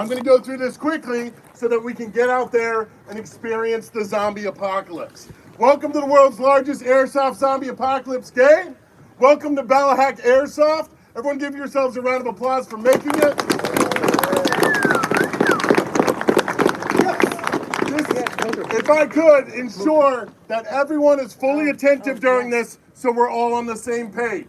I'm going to go through this quickly so that we can get out there and experience the zombie apocalypse. Welcome to the world's largest airsoft zombie apocalypse game. Welcome to Ballahack Airsoft. Everyone give yourselves a round of applause for making it. If I could ensure that everyone is fully attentive during this so we're all on the same page.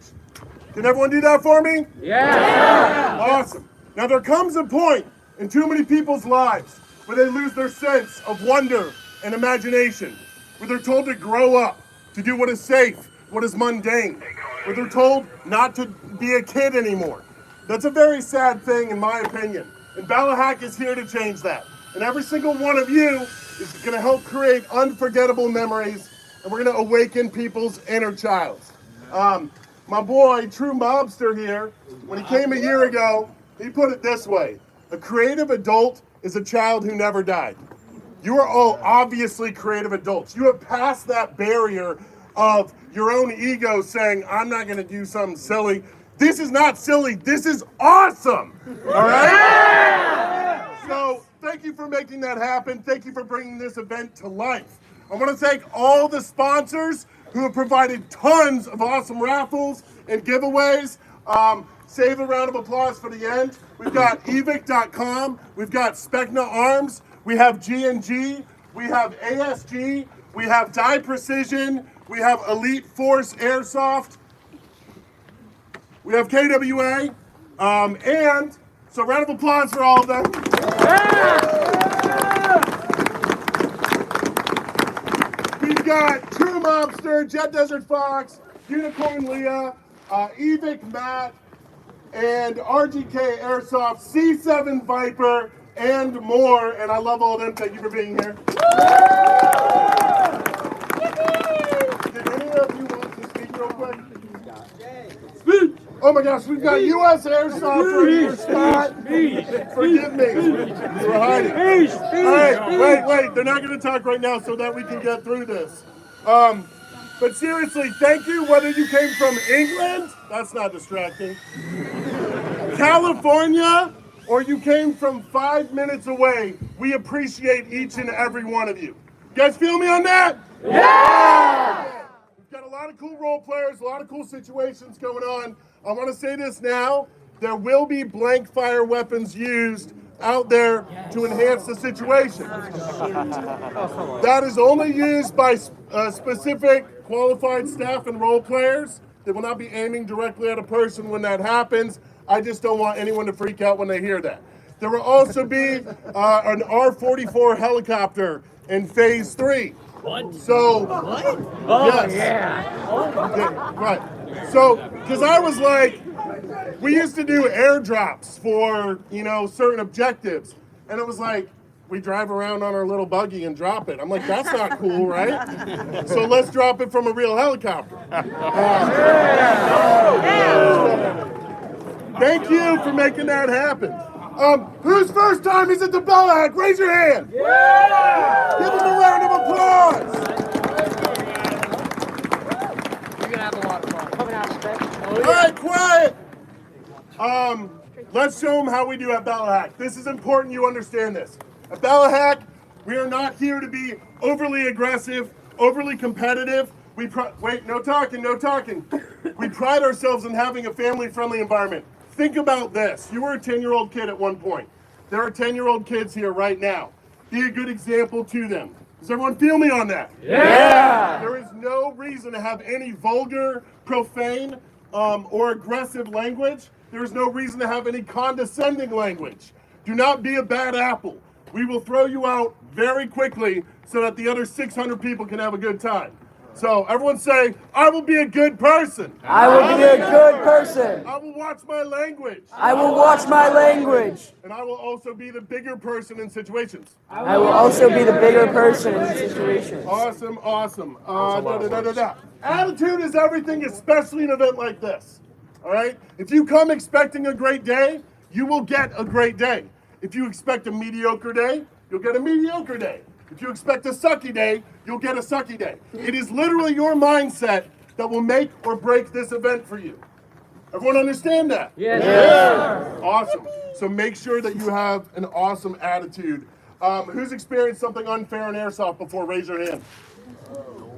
Can everyone do that for me? Yeah! Awesome. Now there comes a point in too many people's lives where they lose their sense of wonder and imagination, where they're told to grow up, to do what is safe, what is mundane, where they're told not to be a kid anymore. That's a very sad thing in my opinion, and Ballahack is here to change that. And every single one of you is going to help create unforgettable memories, and we're going to awaken people's inner childs. My boy, True Mobster here, when he came a year ago, he put it this way: a creative adult is a child who never died. You are all obviously creative adults. You have passed that barrier of your own ego saying, I'm not going to do something silly. This is not silly. This is awesome. All right? So thank you for making that happen. Thank you for bringing this event to life. I want to thank all the sponsors who have provided tons of awesome raffles and giveaways. Save a round of applause for the end. We've got evic.com. We've got Specna Arms. We have G&G. We have ASG. We have Die Precision. We have Elite Force Airsoft. We have KWA. And so round of applause for all of them. We've got True Mobster, Jet Desert Fox, Unicorn Leah, Evic Matt, and RGK Airsoft, C7 Viper, and more. And I love all of them. Thank you for being here. Did any of you want to speak real quick? Speak! Oh my gosh, we've got U.S. Airsoft right here, Scott. Forgive me. You were hiding. All right, wait. They're not going to talk right now so that we can get through this. But seriously, thank you, whether you came from England, that's not distracting, California, or you came from 5 minutes away. We appreciate each and every one of you. You guys feel me on that? Yeah! We've got a lot of cool role players, a lot of cool situations going on. I want to say this now. There will be blank fire weapons used out there to enhance the situation. That is only used by specific qualified staff and role players. They will not be aiming directly at a person when that happens. I just don't want anyone to freak out when they hear that. There will also be an R-44 helicopter in Phase 3. What? So, what? Oh, yes. Yeah. Right. So, because I was like, we used to do airdrops for, certain objectives. And it was like, we drive around on our little buggy and drop it. I'm like, that's not cool, right? So let's drop it from a real helicopter. Thank you for making that happen. Whose first time is at the Ballahack? Raise your hand. Yeah! Give them a round of applause. You're gonna have a lot of fun. Coming out of space. All right, quiet. Let's show them how we do at Ballahack. This is important you understand this. At Ballahack, we are not here to be overly aggressive, overly competitive. Wait, no talking. We pride ourselves in having a family-friendly environment. Think about this. You were a 10-year-old kid at one point. There are 10-year-old kids here right now. Be a good example to them. Does everyone feel me on that? Yeah! There is no reason to have any vulgar, profane, or aggressive language. There is no reason to have any condescending language. Do not be a bad apple. We will throw you out very quickly so that the other 600 people can have a good time. So everyone say, I will be a good person. I will be a good person. I will watch my language. I will watch my language. And I will also be the bigger person in situations. I will also be the bigger person in situations. Awesome. Attitude is everything, especially an event like this. All right? If you come expecting a great day, you will get a great day. If you expect a mediocre day, you'll get a mediocre day. If you expect a sucky day, you'll get a sucky day. It is literally your mindset that will make or break this event for you. Everyone understand that? Yes. Awesome. So make sure that you have an awesome attitude. Who's experienced something unfair in airsoft before? Raise your hand.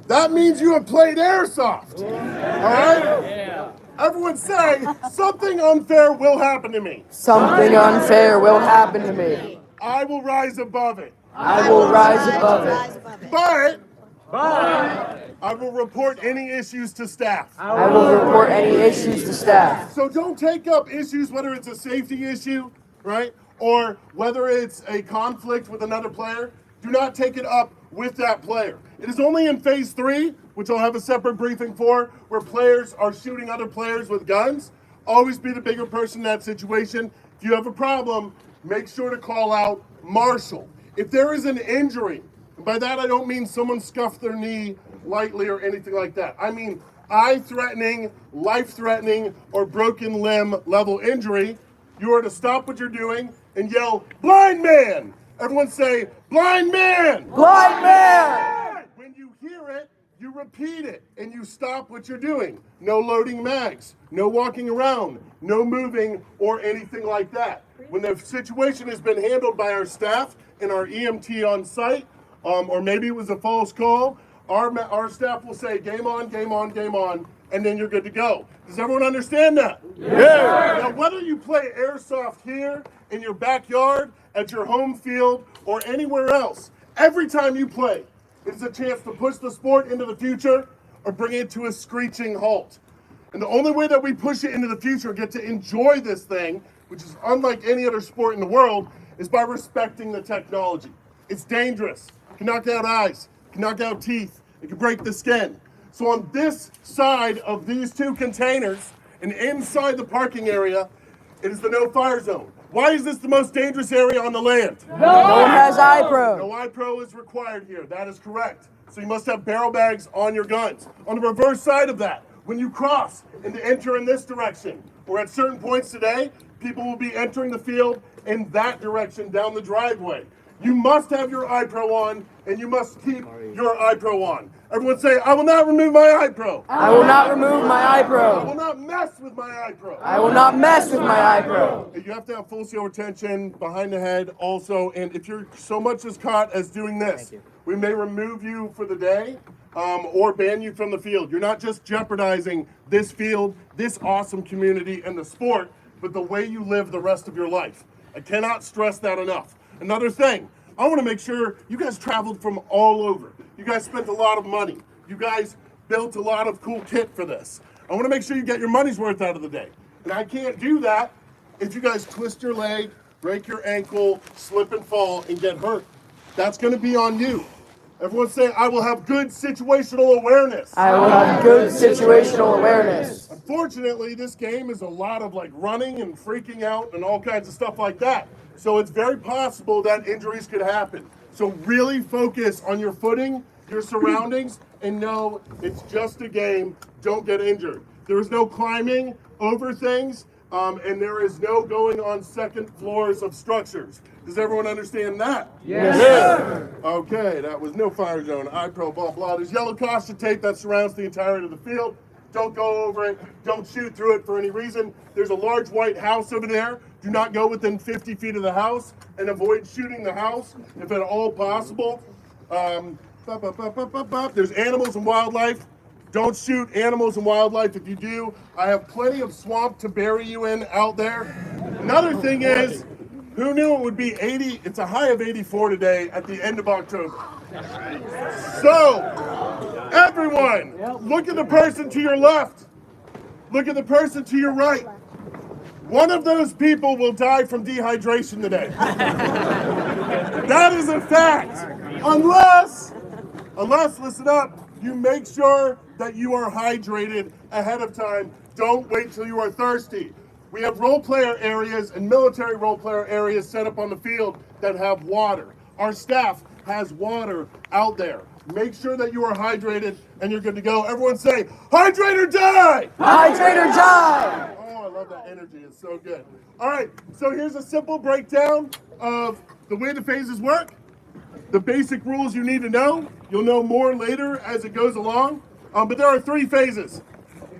That means you have played airsoft. All right? Yeah. Everyone say, something unfair will happen to me. Something unfair will happen to me. I will rise above it. I will rise above it. But I will report any issues to staff. I will report any issues to staff. So don't take up issues, whether it's a safety issue, right? Or whether it's a conflict with another player. Do not take it up with that player. It is only in phase 3, which I'll have a separate briefing for, where players are shooting other players with guns. Always be the bigger person in that situation. If you have a problem, make sure to call out Marshall. If there is an injury, and by that I don't mean someone scuffed their knee lightly or anything like that. I mean eye-threatening, life-threatening, or broken limb level injury, you are to stop what you're doing and yell, "Blind man!" Everyone say, "Blind man!" Blind man! When you hear it, you repeat it and you stop what you're doing. No loading mags, no walking around, no moving or anything like that. When the situation has been handled by our staff and our EMT on site, or maybe it was a false call, our staff will say, game on, game on, game on, and then you're good to go. Does everyone understand that? Yeah. Now, whether you play airsoft here, in your backyard, at your home field, or anywhere else, every time you play, it's a chance to push the sport into the future or bring it to a screeching halt. And the only way that we push it into the future, get to enjoy this thing, which is unlike any other sport in the world, is by respecting the technology. It's dangerous. It can knock out eyes, it can knock out teeth, it can break the skin. So on this side of these two containers and inside the parking area, it is the no fire zone. Why is this the most dangerous area on the land? No one has iPro. No iPro is required here. That is correct. So you must have barrel bags on your guns. On the reverse side of that, when you cross and to enter in this direction, or at certain points today, people will be entering the field in that direction down the driveway. You must have your iPro on, and you must keep your iPro on. Everyone say, "I will not remove my iPro." I will not remove my I will iPro. not mess with my iPro. I will not mess with my iPro. You have to have full seal retention behind the head also, and if you're so much as caught as doing this, we may remove you for the day or ban you from the field. You're not just jeopardizing this field, this awesome community, and the sport, but the way you live the rest of your life. I cannot stress that enough. Another thing, I want to make sure you guys traveled from all over. You guys spent a lot of money. You guys built a lot of cool kit for this. I want to make sure you get your money's worth out of the day. And I can't do that if you guys twist your leg, break your ankle, slip and fall, and get hurt. That's going to be on you. Everyone say, "I will have good situational awareness." I will have good situational awareness. Unfortunately, this game is a lot of like running and freaking out and all kinds of stuff like that. So it's very possible that injuries could happen. So really focus on your footing, your surroundings, and know it's just a game. Don't get injured. There is no climbing over things, and there is no going on second floors of structures. Does everyone understand that? Yes. Okay, that was no fire zone. iPro, blah, blah. There's yellow caution tape that surrounds the entirety of the field. Don't go over it. Don't shoot through it for any reason. There's a large white house over there. Do not go within 50 feet of the house and avoid shooting the house if at all possible. There's animals and wildlife. Don't shoot animals and wildlife. If you do, I have plenty of swamp to bury you in out there. Another thing is, who knew it would be 80? It's a high of 84 today at the end of October. So, everyone, look at the person to your left. Look at the person to your right. One of those people will die from dehydration today. That is a fact. Unless, listen up, you make sure that you are hydrated ahead of time. Don't wait till you are thirsty. We have role player areas and military role player areas set up on the field that have water. Our staff has water out there. Make sure that you are hydrated and you're good to go. Everyone say, "Hydrate or die!" Hydrate or die! Oh, I love that energy. It's so good. All right, so here's a simple breakdown of the way the phases work. The basic rules you need to know. You'll know more later as it goes along. But there are 3 phases.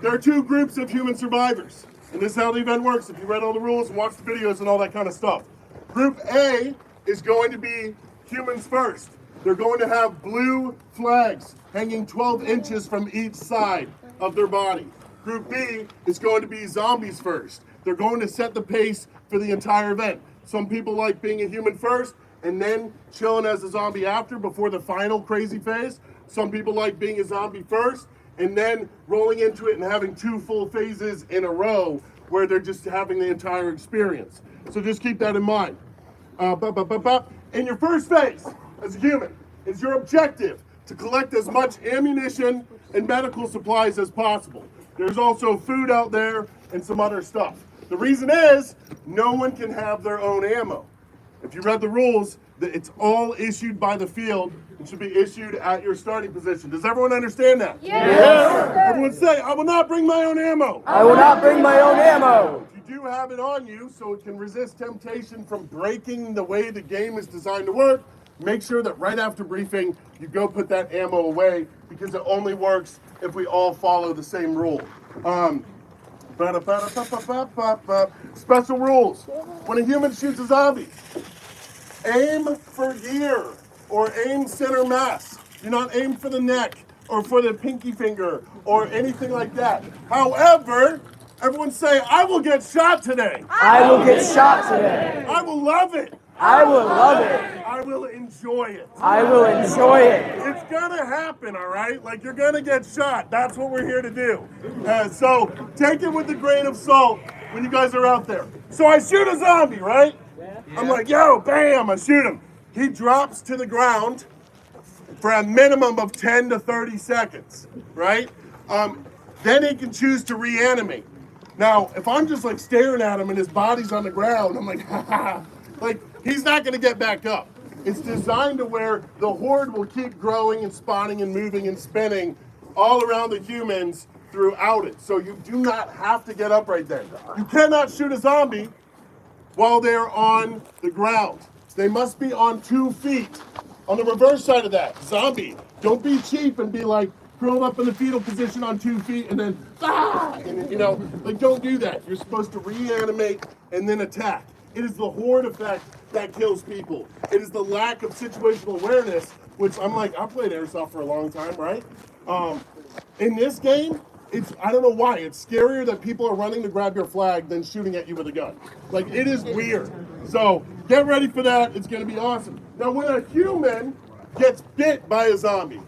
There are 2 groups of human survivors. And this is how the event works if you read all the rules and watched the videos and all that kind of stuff. Group A is going to be humans first. They're going to have blue flags hanging 12 inches from each side of their body. Group B is going to be zombies first. They're going to set the pace for the entire event. Some people like being a human first and then chilling as a zombie after before the final crazy phase. Some people like being a zombie first and then rolling into it and having 2 full phases in a row where they're just having the entire experience. So just keep that in mind. In your first phase, as a human, it's your objective to collect as much ammunition and medical supplies as possible. There's also food out there and some other stuff. The reason is, no one can have their own ammo. If you read the rules, it's all issued by the field and should be issued at your starting position. Does everyone understand that? Yes. Everyone say, I will not bring my own ammo. I will not bring my own ammo. If you do have it on you so it can resist temptation from breaking the way the game is designed to work, make sure that right after briefing, you go put that ammo away because it only works if we all follow the same rule. Special rules. When a human shoots a zombie, aim for ear or aim center mass. Do not aim for the neck or for the pinky finger or anything like that. However, everyone say, I will get shot today. I will get shot today. I will love it. I will love it. I will enjoy it. I will enjoy it. It's gonna happen, all right? Like, you're gonna get shot. That's what we're here to do. So take it with a grain of salt when you guys are out there. So I shoot a zombie, right? I'm like, yo, bam, I shoot him. He drops to the ground for a minimum of 10 to 30 seconds, right? Then he can choose to reanimate. Now, if I'm just like staring at him and his body's on the ground, I'm like, like, he's not gonna get back up. It's designed to where the horde will keep growing and spawning and moving and spinning all around the humans throughout it. So you do not have to get up right there. You cannot shoot a zombie while they're on the ground. They must be on 2 feet. On the reverse side of that, zombie, don't be cheap and be like curled up in the fetal position on 2 feet and then, and you know, like, don't do that. You're supposed to reanimate and then attack. It is the horde effect that kills people. It is the lack of situational awareness, which I'm like, I played Airsoft for a long time, right? In this game, I don't know why, it's scarier that people are running to grab your flag than shooting at you with a gun. Like, it is weird. So get ready for that, it's gonna be awesome. Now, when a human gets bit by a zombie,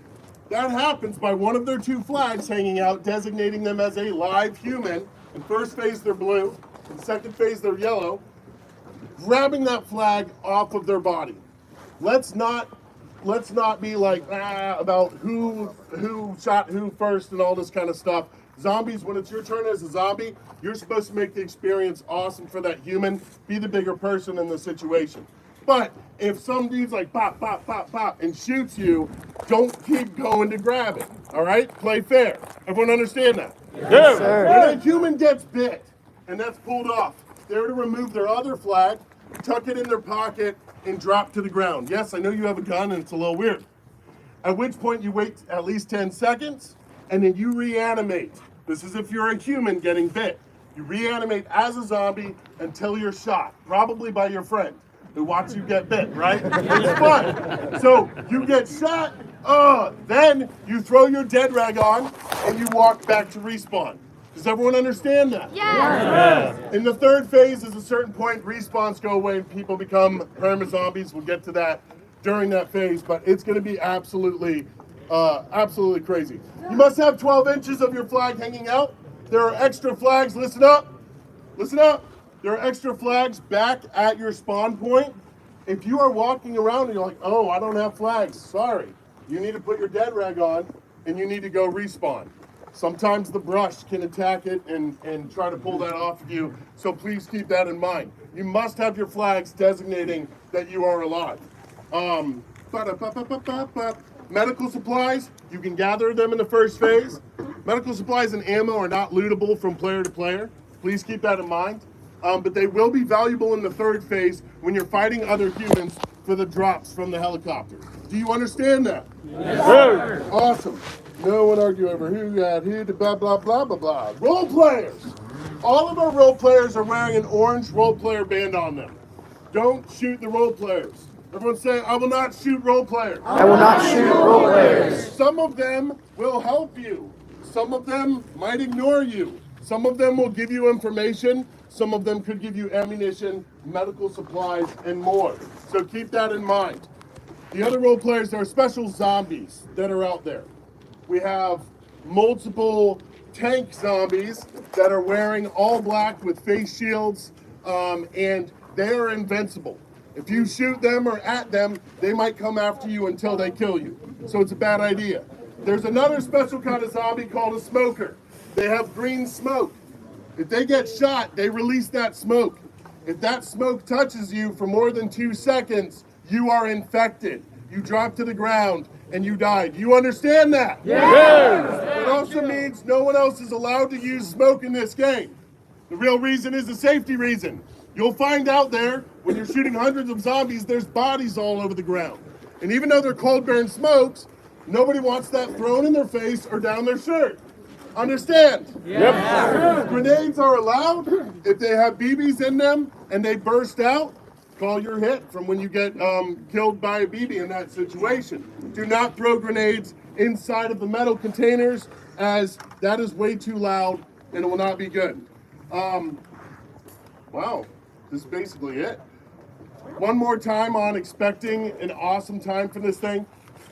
that happens by one of their 2 flags hanging out, designating them as a live human. In first phase, they're blue. In second phase, they're yellow. Grabbing that flag off of their body. Let's not be like about who shot who first and all this kind of stuff. Zombies, when it's your turn as a zombie, you're supposed to make the experience awesome for that human. Be the bigger person in the situation. But if some dude's like pop, pop, pop, pop and shoots you, don't keep going to grab it. All right? Play fair. Everyone understand that? Yes, sir. When a human gets bit and that's pulled off, they're to remove their other flag, tuck it in their pocket, and drop to the ground. Yes, I know you have a gun and it's a little weird. At which point you wait at least 10 seconds and then you reanimate. This is if you're a human getting bit. You reanimate as a zombie until you're shot, probably by your friend who watched you get bit, right? It's fun. So you get shot, then you throw your dead rag on and you walk back to respawn. Does everyone understand that? Yes. In the third phase, at a certain point, respawns go away and people become perma-zombies. We'll get to that during that phase, but it's going to be absolutely crazy. You must have 12 inches of your flag hanging out. There are extra flags. Listen up. Listen up. There are extra flags back at your spawn point. If you are walking around and you're like, oh, I don't have flags, sorry. You need to put your dead rag on and you need to go respawn. Sometimes the brush can attack it and try to pull that off of you, so please keep that in mind. You must have your flags designating that you are alive. Medical supplies, you can gather them in the first phase. Medical supplies and ammo are not lootable from player to player. Please keep that in mind. But they will be valuable in the third phase when you're fighting other humans for the drops from the helicopter. Do you understand that? Yes, sir. Awesome. No one argue over who got who, blah, blah, blah, blah, blah. Role players. All of our role players are wearing an orange role player band on them. Don't shoot the role players. Everyone say, I will not shoot role players. I will not shoot role players. Some of them will help you. Some of them might ignore you. Some of them will give you information. Some of them could give you ammunition, medical supplies, and more. So keep that in mind. The other role players are special zombies that are out there. We have multiple tank zombies that are wearing all black with face shields, and they are invincible. If you shoot them or at them, they might come after you until they kill you. So it's a bad idea. There's another special kind of zombie called a smoker. They have green smoke. If they get shot, they release that smoke. If that smoke touches you for more than 2 seconds, you are infected. You drop to the ground and you die. Do you understand that? Yes. It also means no one else is allowed to use smoke in this game. The real reason is a safety reason. You'll find out there, when you're shooting hundreds of zombies, there's bodies all over the ground. And even though they're cold burn smokes, nobody wants that thrown in their face or down their shirt. Understand? Yep. Grenades are allowed if they have BBs in them and they burst out. Call your hit from when you get killed by a BB in that situation. Do not throw grenades inside of the metal containers, as that is way too loud and it will not be good. Wow, this is basically it. One more time on expecting an awesome time for this thing.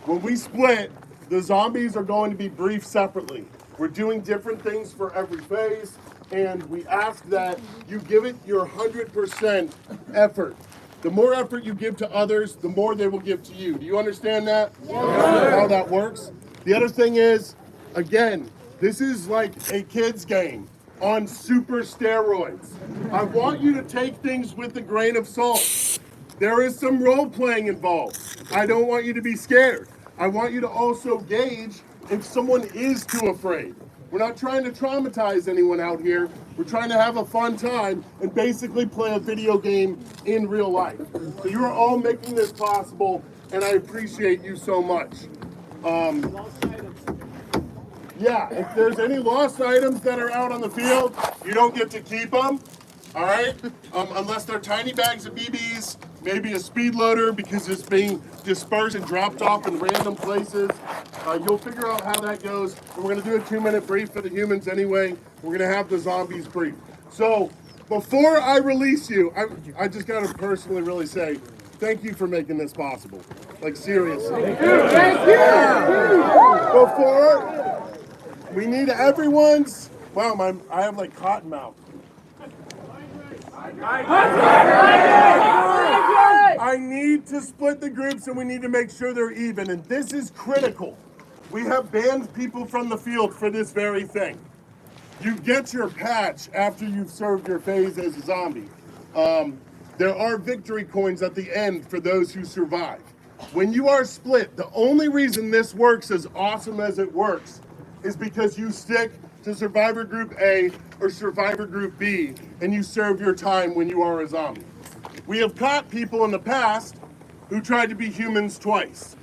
When we split, the zombies are going to be briefed separately. We're doing different things for every phase, and we ask that you give it your 100% effort. The more effort you give to others, the more they will give to you. Do you understand that? Yes. How that works? The other thing is, again, this is like a kid's game on super steroids. I want you to take things with a grain of salt. There is some role playing involved. I don't want you to be scared. I want you to also gauge if someone is too afraid. We're not trying to traumatize anyone out here. We're trying to have a fun time and basically play a video game in real life. So you are all making this possible, and I appreciate you so much. Yeah, if there's any lost items that are out on the field, you don't get to keep them, all right? Unless they're tiny bags of BBs, maybe a speed loader because it's being dispersed and dropped off in random places. You'll figure out how that goes. And we're gonna do a 2-minute brief for the humans anyway. We're gonna have the zombies brief. So before I release you, I just gotta personally really say, thank you for making this possible. Like seriously. Thank you. Before, we need everyone's, wow, I have like cotton mouth. I need to split the groups and we need to make sure they're even, and this is critical. We have banned people from the field for this very thing. You get your patch after you've served your phase as a zombie. There are victory coins at the end for those who survive. When you are split, the only reason this works as awesome as it works is because you stick to Survivor Group A or Survivor Group B and you serve your time when you are a zombie. We have caught people in the past who tried to be humans twice.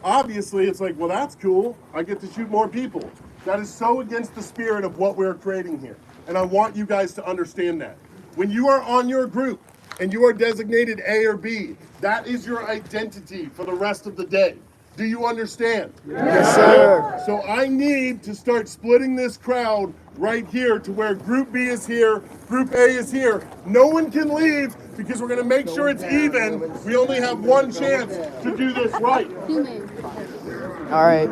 Obviously, it's like, well, that's cool. I get to shoot more people. That is so against the spirit of what we're creating here. And I want you guys to understand that. When you are on your group and you are designated A or B, that is your identity for the rest of the day. Do you understand? Yes, sir. So I need to start splitting this crowd right here to where Group B is here, Group A is here. No one can leave because we're going to make sure it's even. We only have one chance to do this right. All right.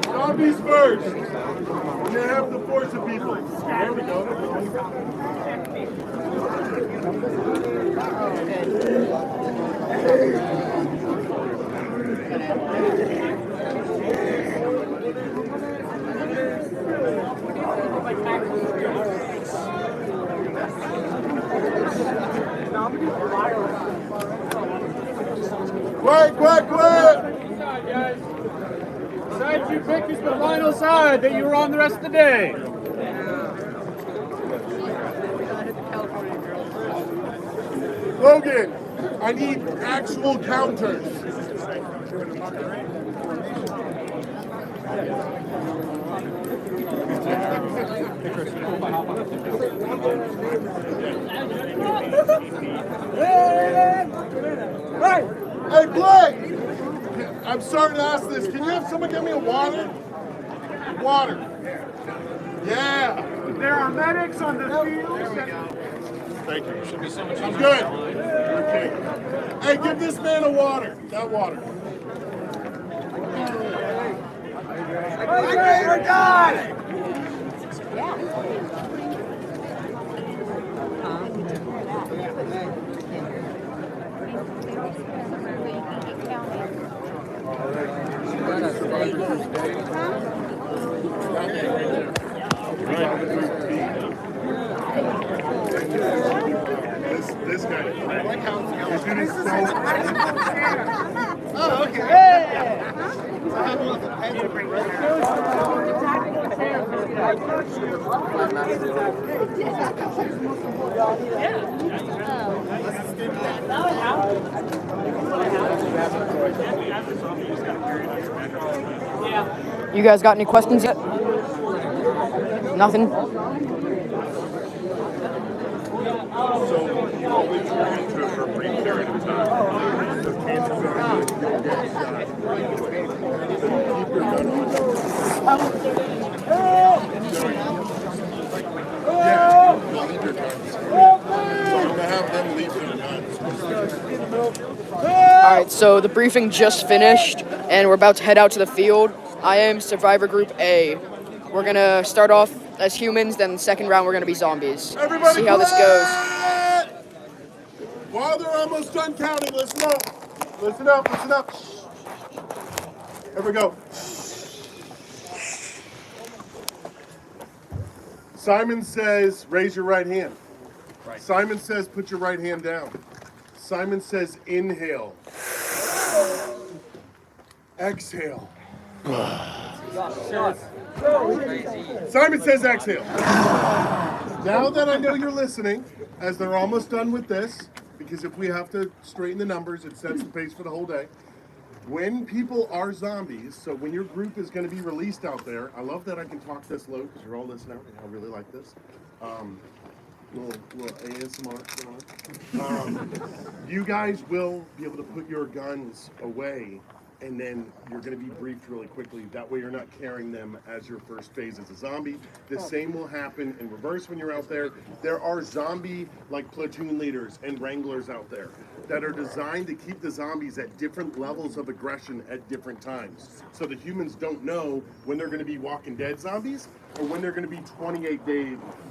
Zombies first. We're going to have the force of people. There we go. Quiet! Side you picked is the final side that you were on the rest of the day. Logan, I need actual counters. Hey, Blake! I'm sorry to ask this. Can you have someone get me a water? Water. Yeah. There are medics on the field. Thank you. Should be so much easier. Good. Okay. Hey, give this man a water. That water. We're done. This guy. This dude is so. Oh, okay. You guys got any questions yet? Nothing? So you always turn into it for a brief period of time. The chances are you'll get shot. Keep your gun on. Yeah, leave your guns. So I'm gonna have them leave their guns. Alright, so the briefing just finished, and we're about to head out to the field. I am Survivor Group A. We're gonna start off as humans, then the second round we're gonna be zombies. Everybody See how this goes. quiet! While they're almost done counting, listen up. Listen up, listen up. Here we go. Simon says, raise your right hand. Right. Simon says, put your right hand down. Simon says, inhale. Exhale. Simon says exhale. Now that I know you're listening, as they're almost done with this, because if we have to straighten the numbers, it sets the pace for the whole day. When people are zombies, so when your group is going to be released out there, I love that I can talk this low because you're all listening. I really like this. Little ASMR. You guys will be able to put your guns away, and then you're going to be briefed really quickly. That way you're not carrying them as your first phase as a zombie. The same will happen in reverse when you're out there. There are zombie like platoon leaders and wranglers out there that are designed to keep the zombies at different levels of aggression at different times. So the humans don't know when they're going to be Walking Dead zombies or when they're going to be 28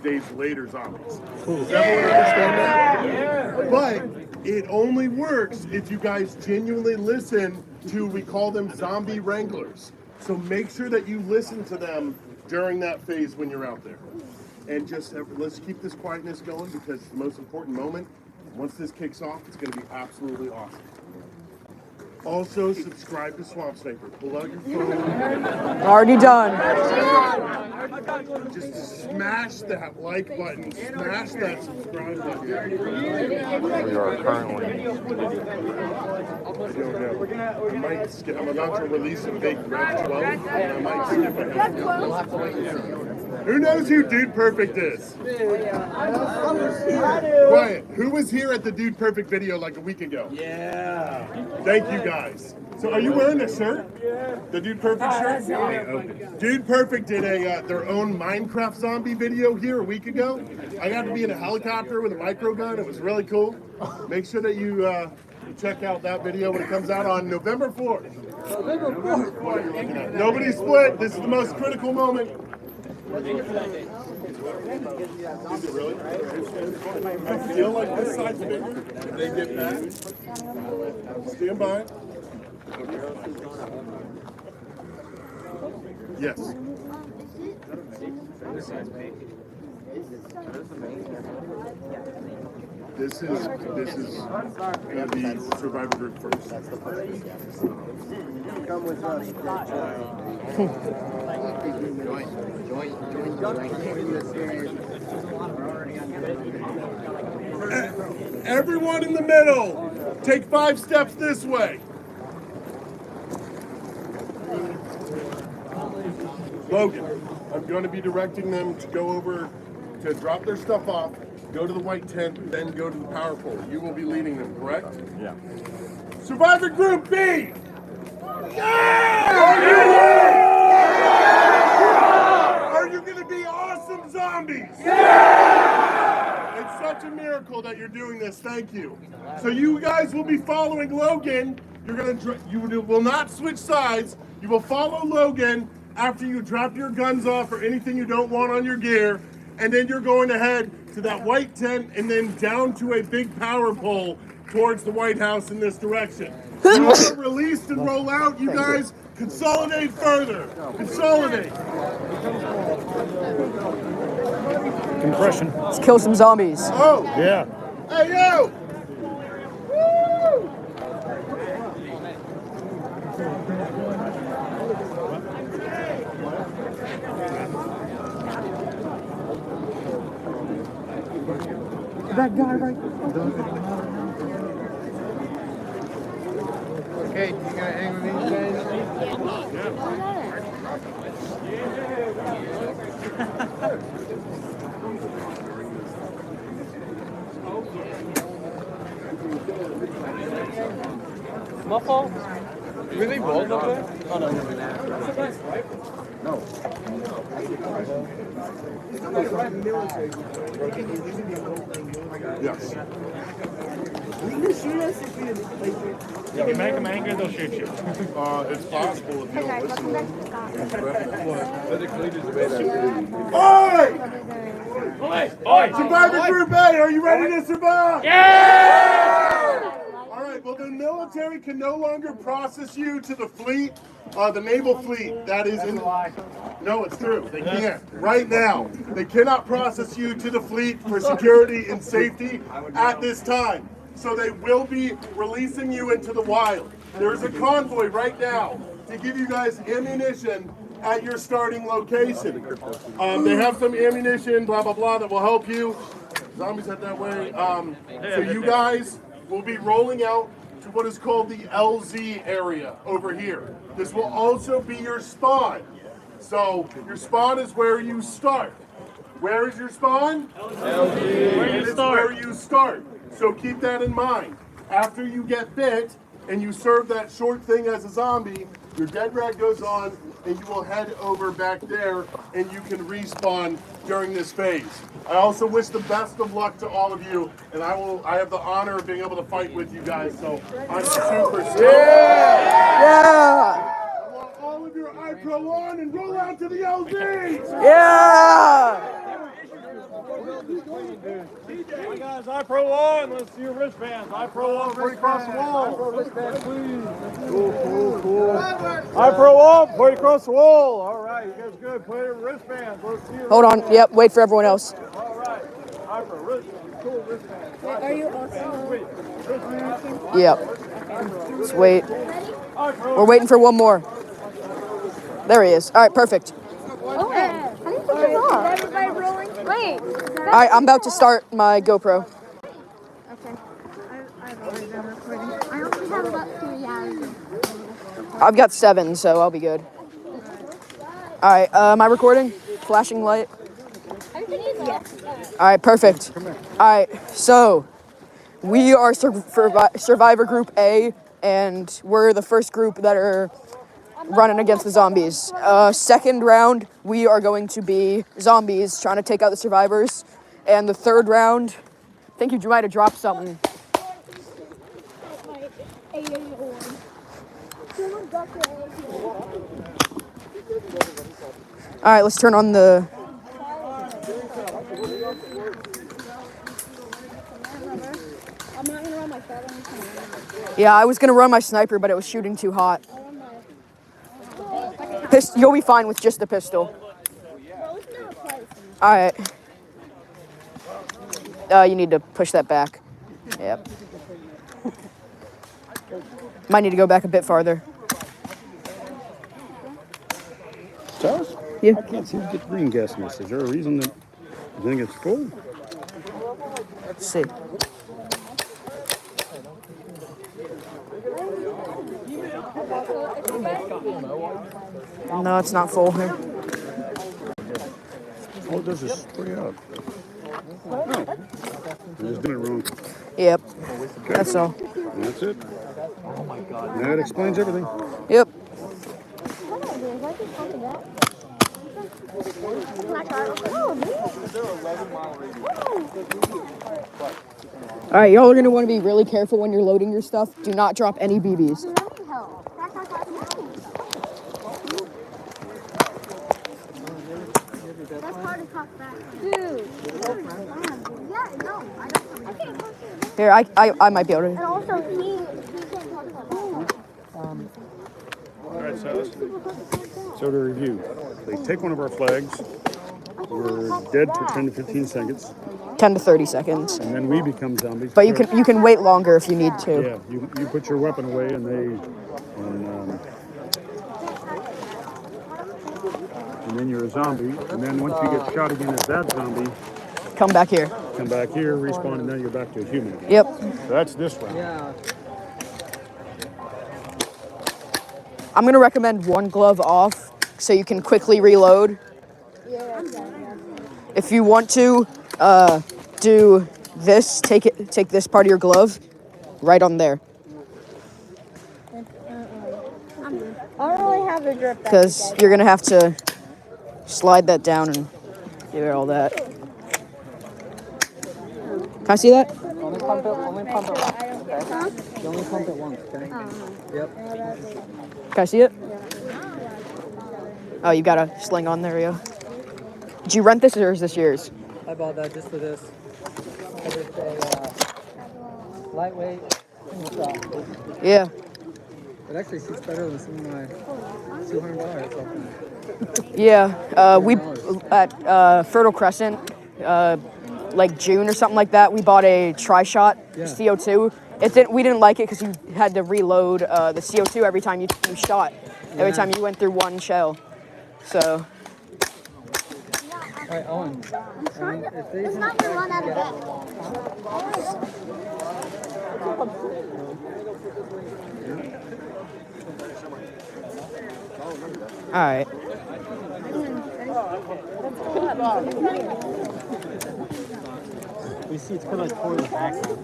days later zombies. Does everyone understand that? But it only works if you guys genuinely listen to, we call them zombie wranglers. So make sure that you listen to them during that phase when you're out there. And just let's keep this quietness going because it's the most important moment. Once this kicks off, it's going to be absolutely awesome. Also, subscribe to Swamp Sniper. Pull out your phone. Already done. Just smash that like button. Smash that subscribe button. We are currently. I'm about to release a big Rev 12, and I might skip it. Who knows who Dude Perfect is? Quiet. Who was here at the Dude Perfect video like a week ago? Yeah. Thank you guys. So are you wearing a shirt? Yeah. The Dude Perfect shirt? Yeah. Dude Perfect did their own Minecraft zombie video here a week ago. I got to be in a helicopter with a micro gun. It was really cool. Make sure that you check out that video when it comes out on November 4th. November 4th. Nobody split. This is the most critical moment. Is it really? I feel like this side's bigger. If they get back, stand by. Yes. This is gonna be Survivor Group first. Come with us. Everyone in the middle, take 5 steps this way. Logan, I'm going to be directing them to go over to drop their stuff off, go to the white tent, then go to the power pole. You will be leading them, correct? Yeah. Survivor Group B! Are you going to be awesome zombies? It's such a miracle that you're doing this. Thank you. So you guys will be following Logan. You will not switch sides. You will follow Logan after you drop your guns off or anything you don't want on your gear, and then you're going to head to that white tent and then down to a big power pole towards the White House in this direction. You are released and roll out. You guys consolidate further. Consolidate. Compression. Let's kill some zombies. Oh. Yeah. Hey, yo! Woo! Okay, you gonna hang with these guys? Muffle? Really bold up there? Oh no. Yes. If you make them angry, they'll shoot you. It's possible if you don't listen. Oi! Survivor Group A, are you ready to survive? Yeah! All right, well, the military can no longer process you to the fleet, the naval fleet that is in... No, it's true. They can't. Right now, they cannot process you to the fleet for security and safety at this time. So they will be releasing you into the wild. There's a convoy right now to give you guys ammunition at your starting location. They have some ammunition, blah, blah, blah, that will help you. Zombies head that way. So you guys will be rolling out to what is called the LZ area over here. This will also be your spawn. So your spawn is where you start. Where is your spawn? LZ. It's where you start. So keep that in mind. After you get bit and you serve that short thing as a zombie, your dead rag goes on and you will head over back there and you can respawn during this phase. I also wish the best of luck to all of you, and I have the honor of being able to fight with you guys, so I'm super stoked. Yeah! I want all of your iPro on and roll out to the LZs! Yeah! Hey guys, iPro on. Let's see your wristbands. iPro on before you cross the wall. Wristband, please. Cool. iPro on before you cross the wall. All right, you guys good. Put your wristbands. Let's see your Hold on. Yep, wait for everyone else. All right. iPro wristbands. Cool wristbands. Are you also Yep. Let's wait. We're waiting for one more. There he is. All right, perfect. Oh, how do you put this off? Is everybody rolling? Wait. All right, I'm about to start my GoPro. Okay. I've already been recording. I only have about 3 hours. I've got 7, so I'll be good. All right, am I recording? Flashing light. Yes. All right, perfect. All right, so we are Survivor Group A, and we're the first group that are running against the zombies. Second round, we are going to be zombies trying to take out the survivors. And the third round, I think you might have dropped something. All right, let's turn on the... I'm not gonna run my phone. Yeah, I was gonna run my sniper, but it was shooting too hot. You'll be fine with just the pistol. All right. You need to push that back. Yep. Might need to go back a bit farther. Charles? Yeah. I can't seem to get the green gas message. Is there a reason that you think it's full? Let's see. No, it's not full here. All it does is spray out. No. You're just doing it wrong. Yep. That's all. And that's it. Oh my God. That explains everything. Yep. All right, y'all are gonna want to be really careful when you're loading your stuff. Do not drop any BBs. That's hard to talk back. Dude. Yeah, no, I don't. Here, I might be able And to. also, he can't talk about All right, Silas. So to review, they take one of our flags. We're dead for 10 to 15 seconds, 10 to 30 seconds. and then we become zombies. But you can wait longer if you need to. Yeah, you put your weapon away, and then you're a zombie. And then once you get shot again as that zombie, Come back here. come back here, respawn, and then you're back to a human again. Yep. So that's this round. I'm gonna recommend one glove off so you can quickly reload. If you want to do this, take this part of your glove right on there, I don't really have a grip. because you're gonna have to slide that down and give it all that. Can I see that? Only pump it once, okay? You only pump it once, okay? Yep. Can I see it? Oh, you got a sling on there, yeah. Did you rent this or is this yours? I bought that just for this. It's a lightweight. Yeah. It actually shoots better than some of my $200. Yeah. We at Fertile Crescent, like June or something like that. We bought a tri-shot CO2. We didn't like it because you had to reload the CO2 every time you shot. Every time you went through one shell. So. All right, Owen. It's not gonna run out of gas. All right. We see it's kind of like pouring the background.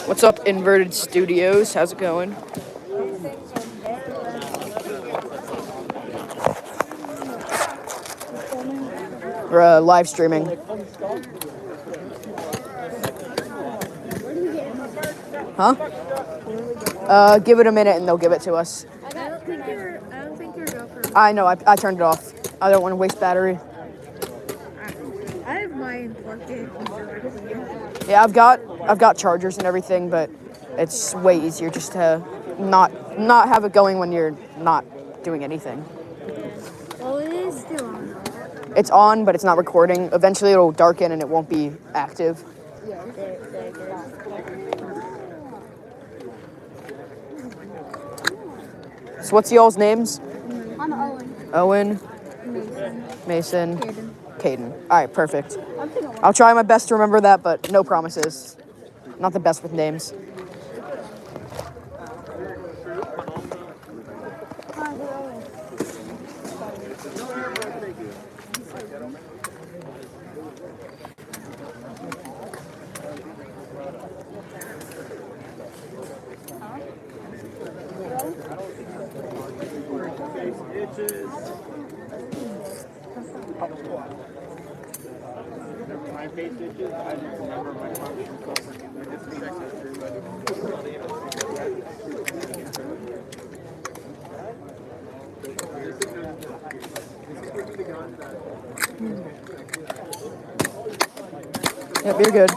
What's up, Inverted Studios? How's it going? We're live streaming. Huh? Give it a minute and they'll give it to us. I don't think your GoPro. I know, I turned it off. I don't want to waste battery. I have mine plugged in. Yeah, I've got chargers and everything, but it's way easier just to not have it going when you're not doing anything. Well, it is still on. It's on, but it's not recording. Eventually it'll darken and it won't be active. So what's y'all's names? I'm Owen. Owen, Mason. Mason, Caden. All right, perfect. I'll try my best to remember that, but no promises. Not the best with names. Yep, you're good.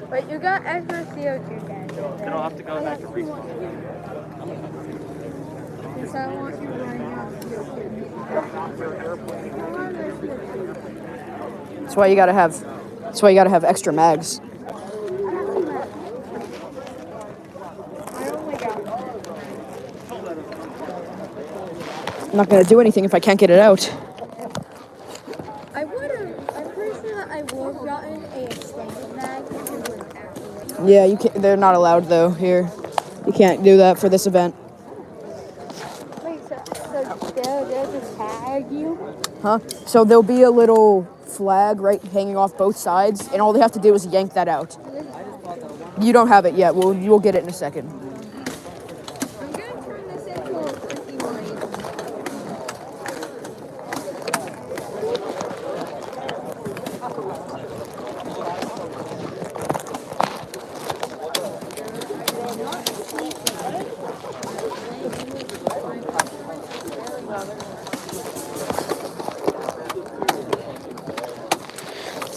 But you got extra CO2 gas. Then I'll have to go back to preschool. Because I want you right now. That's why you gotta have extra mags. I only got one. I'm not gonna do anything if I can't get it out. I would have. I'm pretty sure that I would have gotten a extended mag if it was afterwards. Yeah, you can't. They're not allowed though here. You can't do that for this event. Wait, so they'll just tag you? Huh? So there'll be a little flag right hanging off both sides, and all they have to do is yank that out. You don't have it yet. You'll get it in a second. I'm gonna turn this into a pretty light.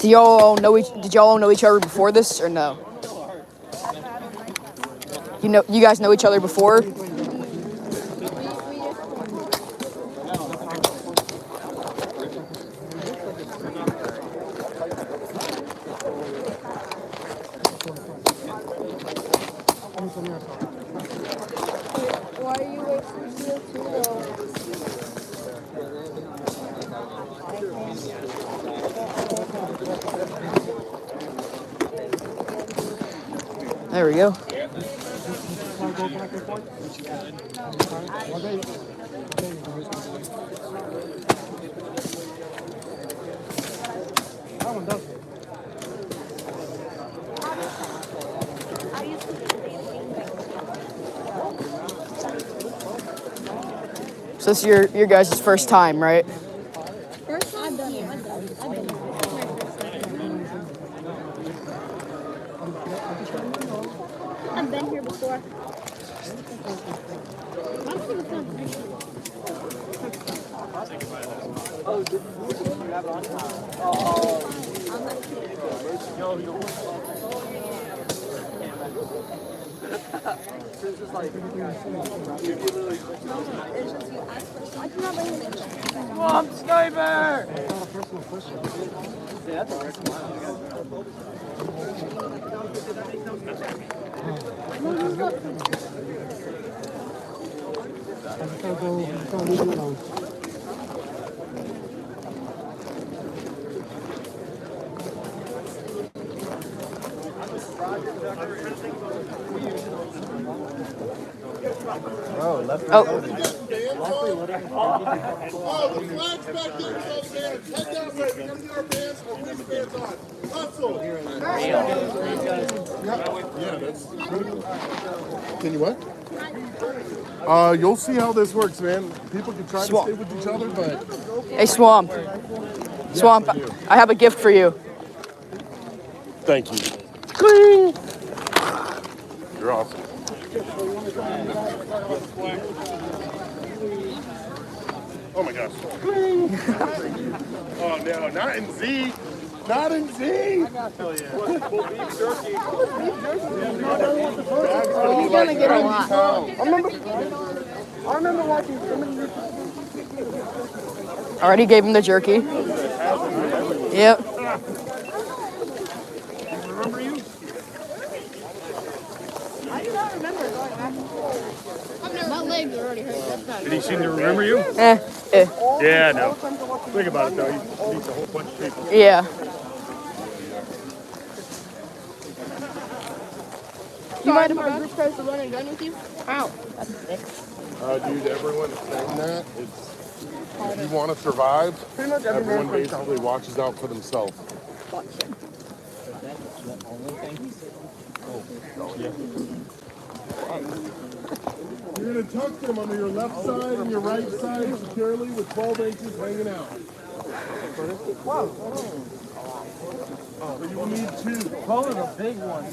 Did y'all all know each other before this or no? You guys know each other before? Why are you wasting CO2 though? There we go. So this is your guys' first time, right? First time here. I've been here before. Swamp Sniper! Oh, Oh, the flag's back there with all the bands. Head that way. We gotta get our bands or police bands on. Hustle. Yeah, that's critical. Can you what? You'll see how this works, man. People can try to stay with each other, but hey, Swamp. Swamp, I have a gift for you. thank you. Cling. You're awesome. Oh my gosh. Oh no, not in Z. Not in Z. I gotta tell you. Beef jerky. He's gonna get a lot. I remember watching Already gave him the jerky. Yep. Remember you? I do not remember going back and forth. My legs are already hurt. Did he seem to remember you? Eh. Yeah, no. Think about it though. He meets a whole bunch of people. Yeah. You mind if our group tries to run and gun with you? Ow. That's sick. Dude, everyone's saying that. If you want to survive, everyone basically watches out for themselves. You're going to tuck them under your left side and your right side securely with 12 inches hanging out. But you will need two. Call it a big one.